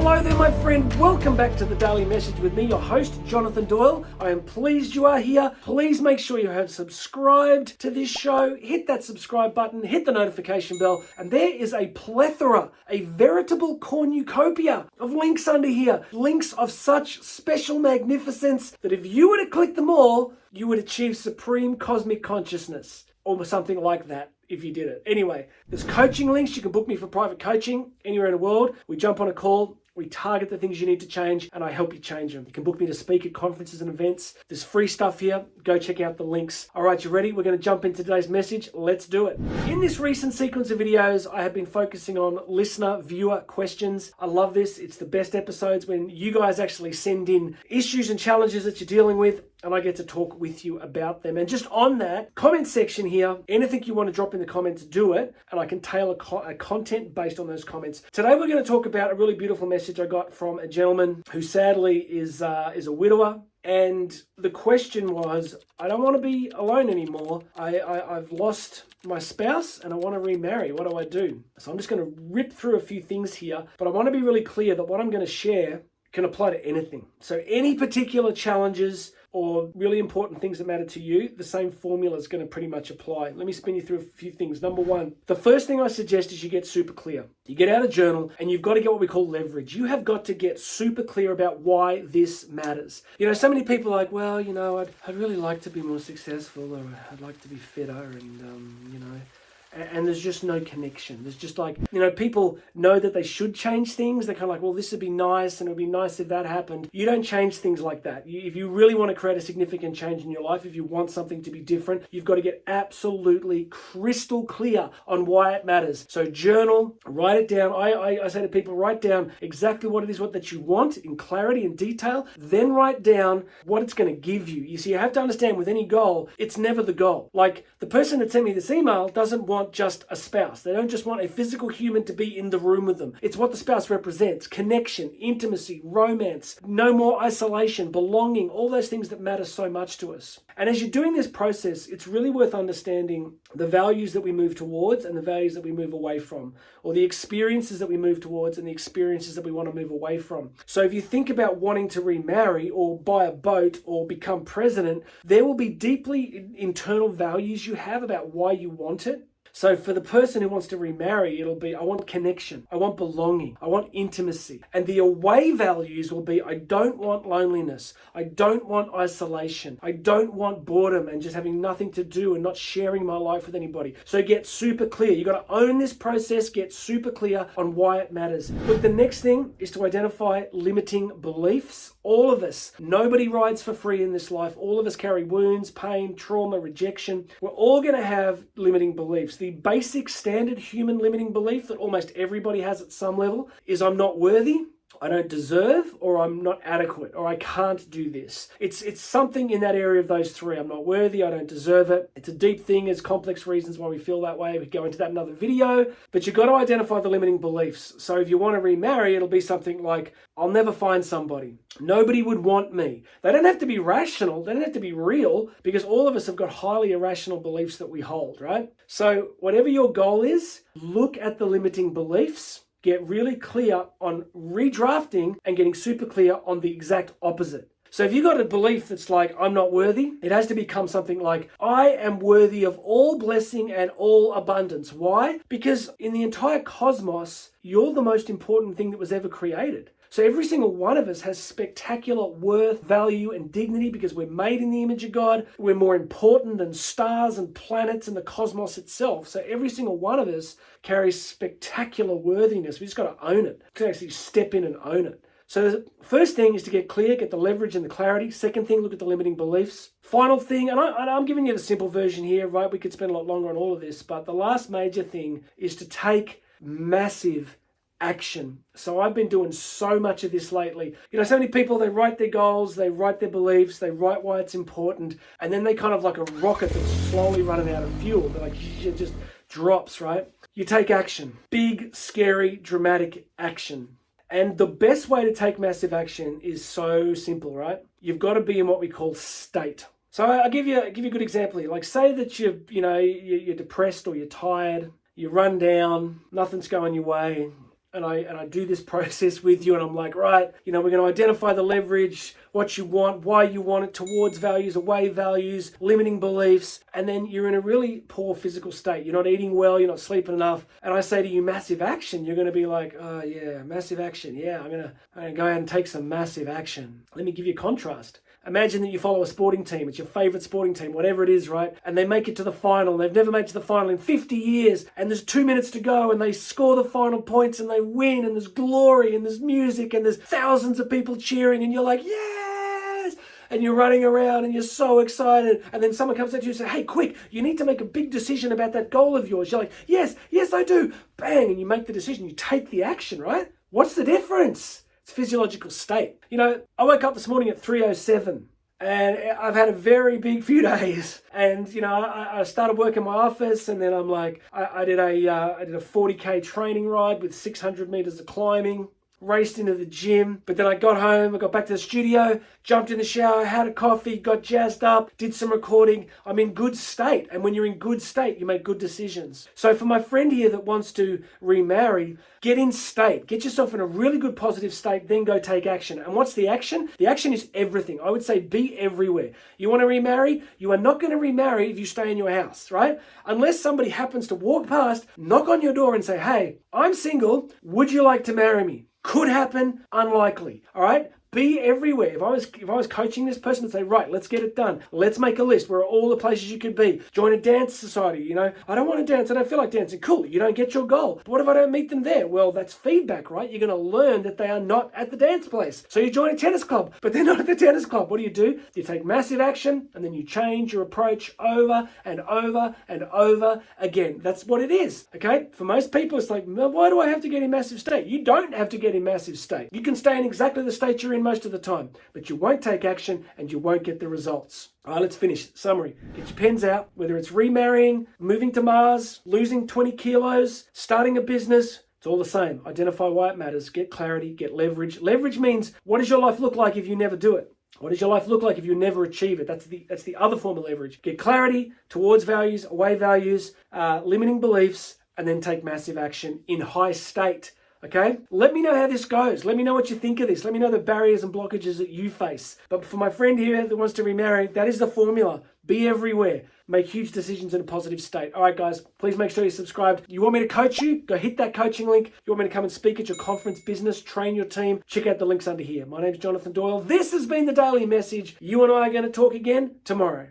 Hello there, my friend. Welcome back to the Daily Message with me, your host, Jonathan Doyle. I am pleased you are here. Please make sure you have subscribed to this show. Hit that subscribe button, hit the notification bell, and there is a plethora, a veritable cornucopia of links under here. Links of such special magnificence that if you were to click them all, you would achieve supreme cosmic consciousness, or something like that. If you did it. Anyway, there's coaching links. You can book me for private coaching anywhere in the world. We jump on a call. We target the things you need to change and I help you change them. You can book me to speak at conferences and events. There's free stuff here. Go check out the links. All right, you ready? We're going to jump into today's message. Let's do it. In this recent sequence of videos, I have been focusing on listener, viewer questions. I love this. It's the best episodes when you guys actually send in issues and challenges that you're dealing with, and I get to talk with you about them. And just on that, comment section here, anything you want to drop in the comments, do it, and I can tailor a content based on those comments. Today we're going to talk about a really beautiful message I got from a gentleman who sadly is a widower. And the question was, I don't want to be alone anymore. I've lost my spouse and I want to remarry. What do I do? So I'm just going to rip through a few things here, but I want to be really clear that what I'm going to share can apply to anything. So any particular challenges or really important things that matter to you, the same formula is going to pretty much apply. Let me spin you through a few things. Number one, the first thing I suggest is you get super clear. You get out a journal and you've got to get what we call leverage. You have got to get super clear about why this matters. You know, so many people are like, well, you know, I'd really like to be more successful, or I'd like to be fitter, and, you know, and there's just no connection. There's just like, you know, people know that they should change things. They're kind of like, well, this would be nice and it would be nice if that happened. You don't change things like that. If you really want to create a significant change in your life, if you want something to be different, you've got to get absolutely crystal clear on why it matters. So journal, write it down. I say to people, write down exactly what it is that you want in clarity and detail. Then write down what it's going to give you. You see, you have to understand with any goal, it's never the goal. Like the person that sent me this email doesn't want just a spouse. They don't just want a physical human to be in the room with them. It's what the spouse represents: connection, intimacy, romance, no more isolation, belonging, all those things that matter so much to us. And as you're doing this process, it's really worth understanding the values that we move towards and the values that we move away from, or the experiences that we move towards and the experiences that we want to move away from. So if you think about wanting to remarry or buy a boat or become president, there will be deeply internal values you have about why you want it. So for the person who wants to remarry, it'll be, I want connection, I want belonging, I want intimacy. And the away values will be, I don't want loneliness, I don't want isolation, I don't want boredom and just having nothing to do and not sharing my life with anybody. So get super clear. You've got to own this process, get super clear on why it matters. But the next thing is to identify limiting beliefs. All of us, nobody rides for free in this life. All of us carry wounds, pain, trauma, rejection. We're all going to have limiting beliefs. The basic standard human limiting belief that almost everybody has at some level is I'm not worthy, I don't deserve, or I'm not adequate, or I can't do this. It's something in that area of those three. I'm not worthy, I don't deserve it. It's a deep thing. There's complex reasons why we feel that way. We go into that in another video, but you've got to identify the limiting beliefs. So if you want to remarry, it'll be something like, I'll never find somebody. Nobody would want me. They don't have to be rational. They don't have to be real, because all of us have got highly irrational beliefs that we hold, right? So whatever your goal is, look at the limiting beliefs. Get really clear on redrafting and getting super clear on the exact opposite. So if you've got a belief that's like, I'm not worthy, it has to become something like, I am worthy of all blessing and all abundance. Why? Because in the entire cosmos, you're the most important thing that was ever created. So every single one of us has spectacular worth, value, and dignity because we're made in the image of God. We're more important than stars and planets and the cosmos itself. So every single one of us carries spectacular worthiness. We just got to own it. We can actually step in and own it. So the first thing is to get clear, get the leverage and the clarity. Second thing, look at the limiting beliefs. Final thing, and I'm giving you the simple version here, right? We could spend a lot longer on all of this, but the last major thing is to take massive action. So I've been doing so much of this lately. You know, so many people, they write their goals, they write their beliefs, they write why it's important, and then they kind of like a rocket that's slowly running out of fuel. They're like, it just drops, right? You take action. Big, scary, dramatic action. And the best way to take massive action is so simple, right? You've got to be in what we call state. So I'll give you a good example here. Like say that you're depressed or you're tired, you run down, nothing's going your way. and I do this process with you, and I'm like, right, we're going to identify the leverage, what you want, why you want it, towards values, away values, limiting beliefs, and then you're in a really poor physical state. You're not eating well, you're not sleeping enough, and I say to you, massive action. You're going to be like, oh yeah, massive action. Yeah, I'm going to go out and take some massive action. Let me give you a contrast. Imagine that you follow a sporting team. It's your favorite sporting team, whatever it is, right? And they make it to the final. They've never made it to the final in 50 years. And there's 2 minutes to go and they score the final points and they win. And there's glory and there's music and there's thousands of people cheering. And you're like, yes! And you're running around and you're so excited. And then someone comes up to you and says, hey, quick, you need to make a big decision about that goal of yours. You're like, yes, I do. Bang, and you make the decision. You take the action, right? What's the difference? Physiological state. I woke up this morning at 3:07 and I've had a very big few days. And, I started work in my office and then I'm like, I did a 40K training ride with 600 meters of climbing, raced into the gym, but then I got home, I got back to the studio, jumped in the shower, had a coffee, got jazzed up, did some recording. I'm in good state. And when you're in good state, you make good decisions. So for my friend here that wants to remarry, get in state, get yourself in a really good positive state, then go take action. And what's the action? The action is everything. I would say be everywhere. You want to remarry? You are not going to remarry if you stay in your house, right? Unless somebody happens to walk past, knock on your door and say, hey, I'm single. Would you like to marry me? Could happen, unlikely, all right? Be everywhere. If I was coaching this person, I'd say, right, let's get it done. Let's make a list. Where are all the places you could be? Join a dance society. I don't want to dance. I don't feel like dancing. Cool. You don't get your goal. But what if I don't meet them there? Well, that's feedback, right? You're going to learn that they are not at the dance place. So you join a tennis club, but they're not at the tennis club. What do? You take massive action and then you change your approach over and over and over again. That's what it is. Okay. For most people, it's like, why do I have to get in massive state? You don't have to get in massive state. You can stay in exactly the state you're in most of the time, but you won't take action and you won't get the results. All right, let's finish. Summary. Get your pens out, whether it's remarrying, moving to Mars, losing 20 kilos, starting a business. It's all the same. Identify why it matters. Get clarity, get leverage. Leverage means, what does your life look like if you never do it? What does your life look like if you never achieve it? That's the other form of leverage. Get clarity, towards values, away values, limiting beliefs, and then take massive action in high state. Okay, let me know how this goes. Let me know what you think of this. Let me know the barriers and blockages that you face. But for my friend here that wants to remarry, that is the formula. Be everywhere. Make huge decisions in a positive state. All right, guys, please make sure you're subscribed. You want me to coach you? Go hit that coaching link. You want me to come and speak at your conference, business, train your team? Check out the links under here. My name's Jonathan Doyle. This has been the Daily Message. You and I are going to talk again tomorrow.